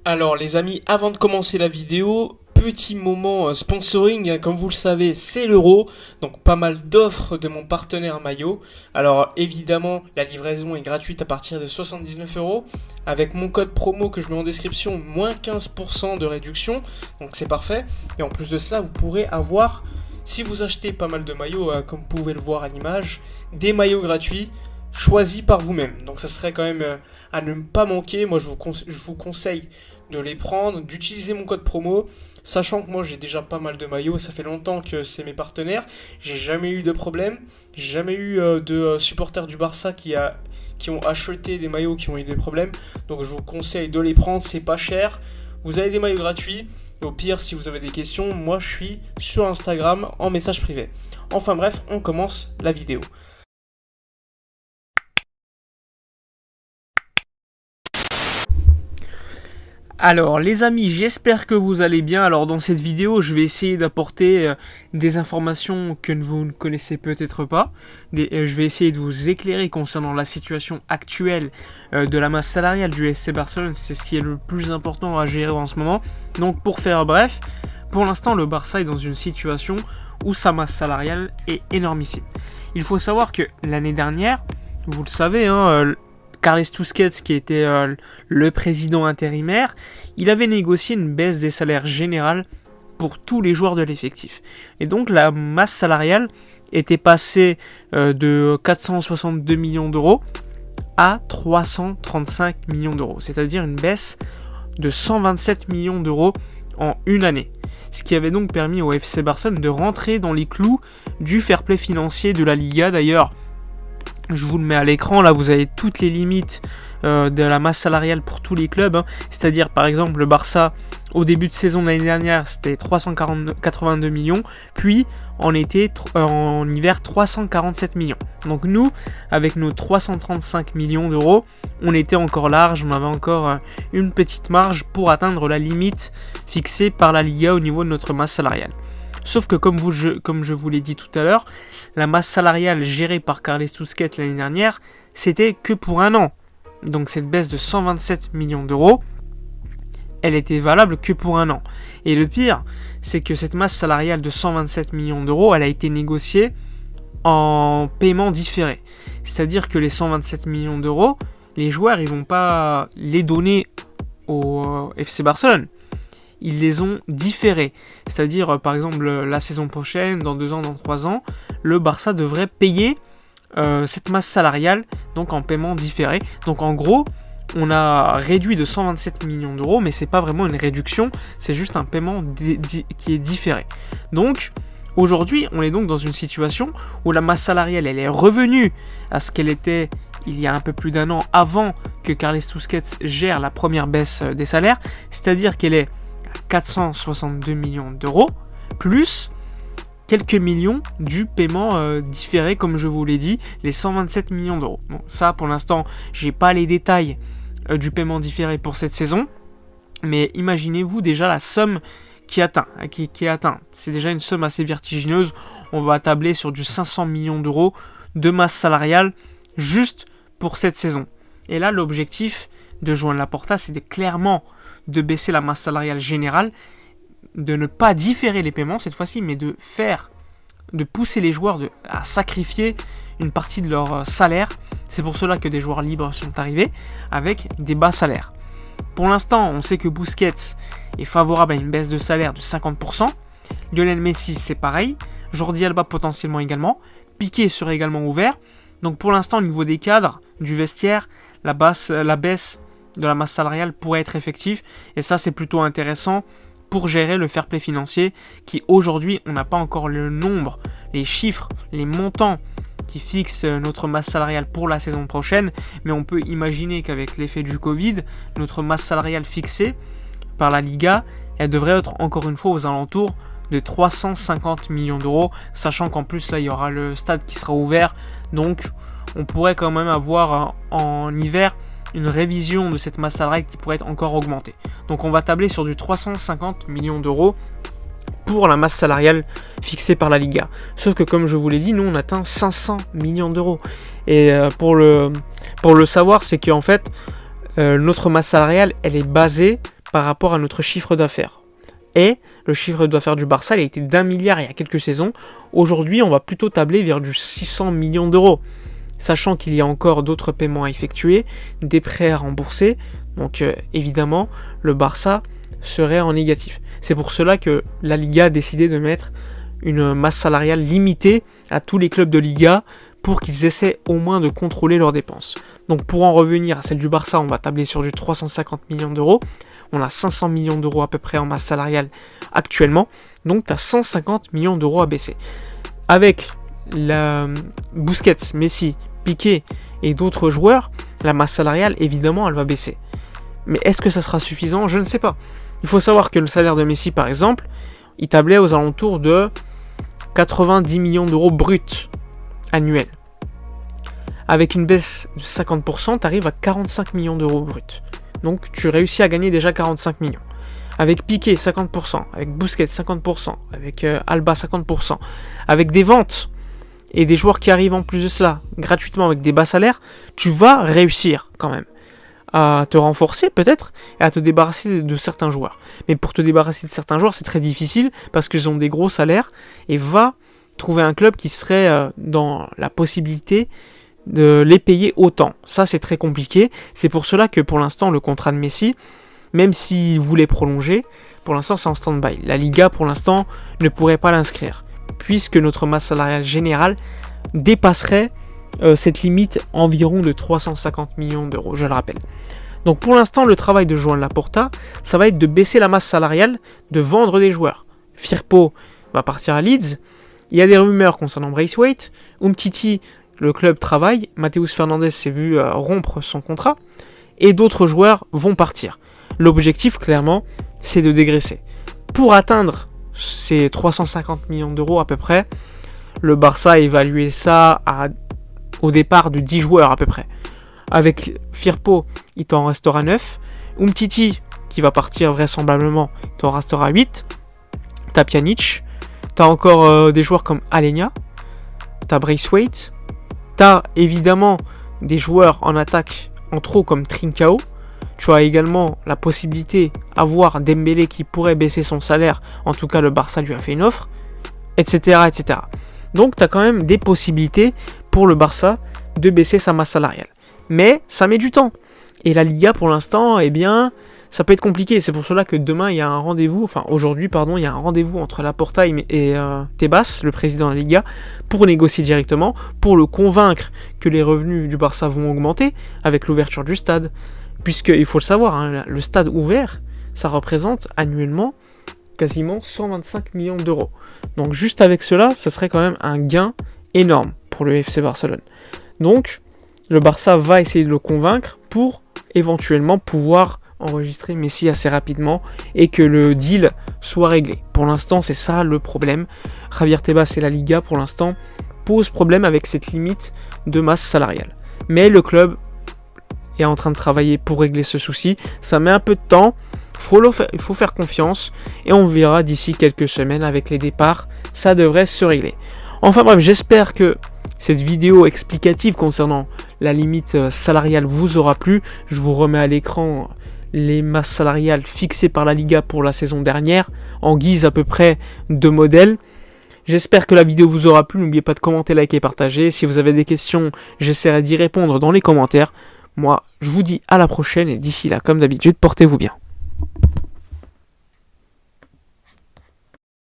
Alors les amis, avant de commencer la vidéo, petit moment sponsoring, comme vous le savez, c'est l'euro, donc pas mal d'offres de mon partenaire Maillot. Alors évidemment, la livraison est gratuite à partir de 79 euros, avec mon code promo que je mets en description, moins 15% de réduction, donc c'est parfait. Et en plus de cela, vous pourrez avoir, si vous achetez pas mal de maillots, comme vous pouvez le voir à l'image, des maillots gratuits choisis par vous-même. Donc ça serait quand même à ne pas manquer. Moi je vous conseille de les prendre, d'utiliser mon code promo, sachant que moi j'ai déjà pas mal de maillots, ça fait longtemps que c'est mes partenaires, j'ai jamais eu de problème, j'ai jamais eu de supporters du Barça qui ont acheté des maillots qui ont eu des problèmes, donc je vous conseille de les prendre, c'est pas cher, vous avez des maillots gratuits, et au pire si vous avez des questions, moi je suis sur Instagram en message privé. Enfin bref, on commence la vidéo. Alors les amis, j'espère que vous allez bien. Alors dans cette vidéo, je vais essayer d'apporter des informations que vous ne connaissez peut-être pas. Je vais essayer de vous éclairer concernant la situation actuelle de la masse salariale du FC Barcelone. C'est ce qui est le plus important à gérer en ce moment. Donc pour faire bref, pour l'instant le Barça est dans une situation où sa masse salariale est énormissime. Il faut savoir que l'année dernière, vous le savez, Carles Tusquets, qui était le président intérimaire, il avait négocié une baisse des salaires générales pour tous les joueurs de l'effectif. Et donc la masse salariale était passée de 462 millions d'euros à 335 millions d'euros, c'est-à-dire une baisse de 127 millions d'euros en une année. Ce qui avait donc permis au FC Barcelone de rentrer dans les clous du fair play financier de la Liga. D'ailleurs, je vous le mets à l'écran, là vous avez toutes les limites de la masse salariale pour tous les clubs, c'est-à-dire par exemple le Barça au début de saison de l'année dernière c'était 382 millions, puis en hiver 347 millions. Donc nous, avec nos 335 millions d'euros, on était encore large, on avait encore une petite marge pour atteindre la limite fixée par la Liga au niveau de notre masse salariale. Sauf que comme je vous l'ai dit tout à l'heure, la masse salariale gérée par Carles Tusquets l'année dernière, c'était que pour un an. Donc cette baisse de 127 millions d'euros, elle était valable que pour un an. Et le pire, c'est que cette masse salariale de 127 millions d'euros, elle a été négociée en paiement différé. C'est-à-dire que les 127 millions d'euros, les joueurs, ils vont pas les donner au FC Barcelone. Ils les ont différés. C'est-à-dire, par exemple, la saison prochaine, dans 2 ans, dans 3 ans, le Barça devrait payer cette masse salariale, donc en paiement différé. Donc en gros, on a réduit de 127 millions d'euros, mais c'est pas vraiment une réduction, c'est juste un paiement qui est différé. Donc, aujourd'hui, on est donc dans une situation où la masse salariale, elle est revenue à ce qu'elle était il y a un peu plus d'un an avant que Carles Tusquets gère la première baisse des salaires, c'est-à-dire qu'elle est 462 millions d'euros, plus quelques millions du paiement différé, comme je vous l'ai dit, les 127 millions d'euros. Bon, ça, pour l'instant, j'ai pas les détails du paiement différé pour cette saison, mais imaginez-vous déjà la somme qui est atteinte. C'est déjà une somme assez vertigineuse. On va tabler sur du 500 millions d'euros de masse salariale juste pour cette saison. Et là, l'objectif de Joan Laporta, c'est clairement de baisser la masse salariale générale, de ne pas différer les paiements cette fois-ci, mais de pousser les joueurs à sacrifier une partie de leur salaire. C'est pour cela que des joueurs libres sont arrivés avec des bas salaires. Pour l'instant, on sait que Busquets est favorable à une baisse de salaire de 50%. Lionel Messi, c'est pareil. Jordi Alba potentiellement également. Piqué serait également ouvert. Donc pour l'instant, au niveau des cadres, du vestiaire, la baisse de la masse salariale pourrait être effective. Et ça, c'est plutôt intéressant pour gérer le fair play financier qui, aujourd'hui, on n'a pas encore le nombre, les chiffres, les montants qui fixent notre masse salariale pour la saison prochaine. Mais on peut imaginer qu'avec l'effet du Covid, notre masse salariale fixée par la Liga, elle devrait être encore une fois aux alentours de 350 millions d'euros, sachant qu'en plus là il y aura le stade qui sera ouvert, donc on pourrait quand même avoir en hiver une révision de cette masse salariale qui pourrait être encore augmentée. Donc on va tabler sur du 350 millions d'euros pour la masse salariale fixée par la Liga. Sauf que comme je vous l'ai dit, nous on atteint 500 millions d'euros. Et pour le savoir, c'est qu'en fait notre masse salariale elle est basée par rapport à notre chiffre d'affaires. Et le chiffre d'affaires du Barça, il a été d'1 milliard il y a quelques saisons. Aujourd'hui, on va plutôt tabler vers du 600 millions d'euros. Sachant qu'il y a encore d'autres paiements à effectuer, des prêts à rembourser. Donc évidemment, le Barça serait en négatif. C'est pour cela que la Liga a décidé de mettre une masse salariale limitée à tous les clubs de Liga pour qu'ils essaient au moins de contrôler leurs dépenses. Donc pour en revenir à celle du Barça, on va tabler sur du 350 millions d'euros. On a 500 millions d'euros à peu près en masse salariale actuellement. Donc tu as 150 millions d'euros à baisser. Avec la Busquets, Messi, Piqué et d'autres joueurs, la masse salariale, évidemment, elle va baisser. Mais est-ce que ça sera suffisant ? Je ne sais pas. Il faut savoir que le salaire de Messi, par exemple, il tablait aux alentours de 90 millions d'euros bruts annuels. Avec une baisse de 50%, tu arrives à 45 millions d'euros bruts. Donc tu réussis à gagner déjà 45 millions. Avec Piqué 50%, avec Busquets 50%, avec Alba 50%, avec des ventes et des joueurs qui arrivent en plus de cela, gratuitement avec des bas salaires, tu vas réussir quand même à te renforcer peut-être et à te débarrasser de certains joueurs. Mais pour te débarrasser de certains joueurs, c'est très difficile parce qu'ils ont des gros salaires et va trouver un club qui serait dans la possibilité de les payer autant. Ça, c'est très compliqué. C'est pour cela que pour l'instant, le contrat de Messi, même s'il voulait prolonger, pour l'instant, c'est en stand-by. La Liga, pour l'instant, ne pourrait pas l'inscrire, puisque notre masse salariale générale dépasserait cette limite environ de 350 millions d'euros, je le rappelle. Donc pour l'instant, le travail de Joan Laporta, ça va être de baisser la masse salariale, de vendre des joueurs. Firpo va partir à Leeds. Il y a des rumeurs concernant Braithwaite. Umtiti, le club travaille. Mateus Fernandes s'est vu rompre son contrat. Et d'autres joueurs vont partir. L'objectif, clairement, c'est de dégraisser. Pour atteindre ces 350 millions d'euros à peu près, le Barça a évalué ça au départ de 10 joueurs à peu près. Avec Firpo, il t'en restera 9. Umtiti, qui va partir vraisemblablement, il t'en restera 8. T'as Pjanic. T'as encore des joueurs comme Alenia. T'as Braithwaite. T'as évidemment des joueurs en attaque en trop comme Trincao. Tu as également la possibilité d'avoir Dembélé qui pourrait baisser son salaire. En tout cas, le Barça lui a fait une offre. Etc. etc. Donc, tu as quand même des possibilités pour le Barça de baisser sa masse salariale. Mais ça met du temps. Et la Liga, pour l'instant, eh bien, ça peut être compliqué. C'est pour cela que demain, il y a un rendez-vous, aujourd'hui, il y a un rendez-vous entre Laporta et Tebas, le président de la Liga, pour négocier directement, pour le convaincre que les revenus du Barça vont augmenter avec l'ouverture du stade. Puisqu'il faut le savoir, hein, le stade ouvert, ça représente annuellement quasiment 125 millions d'euros. Donc juste avec cela, ça serait quand même un gain énorme pour le FC Barcelone. Donc, le Barça va essayer de le convaincre pour éventuellement pouvoir enregistrer Messi assez rapidement et que le deal soit réglé. Pour l'instant, c'est ça le problème. Javier Tebas et la Liga, pour l'instant, posent problème avec cette limite de masse salariale. Mais le club est en train de travailler pour régler ce souci. Ça met un peu de temps. Il faut faire confiance et on verra d'ici quelques semaines avec les départs. Ça devrait se régler. Enfin bref, j'espère que cette vidéo explicative concernant la limite salariale vous aura plu. Je vous remets à l'écran les masses salariales fixées par la Liga pour la saison dernière, en guise à peu près de modèle. J'espère que la vidéo vous aura plu. N'oubliez pas de commenter, liker et partager. Si vous avez des questions, j'essaierai d'y répondre dans les commentaires. Moi, je vous dis à la prochaine et d'ici là, comme d'habitude, portez-vous bien.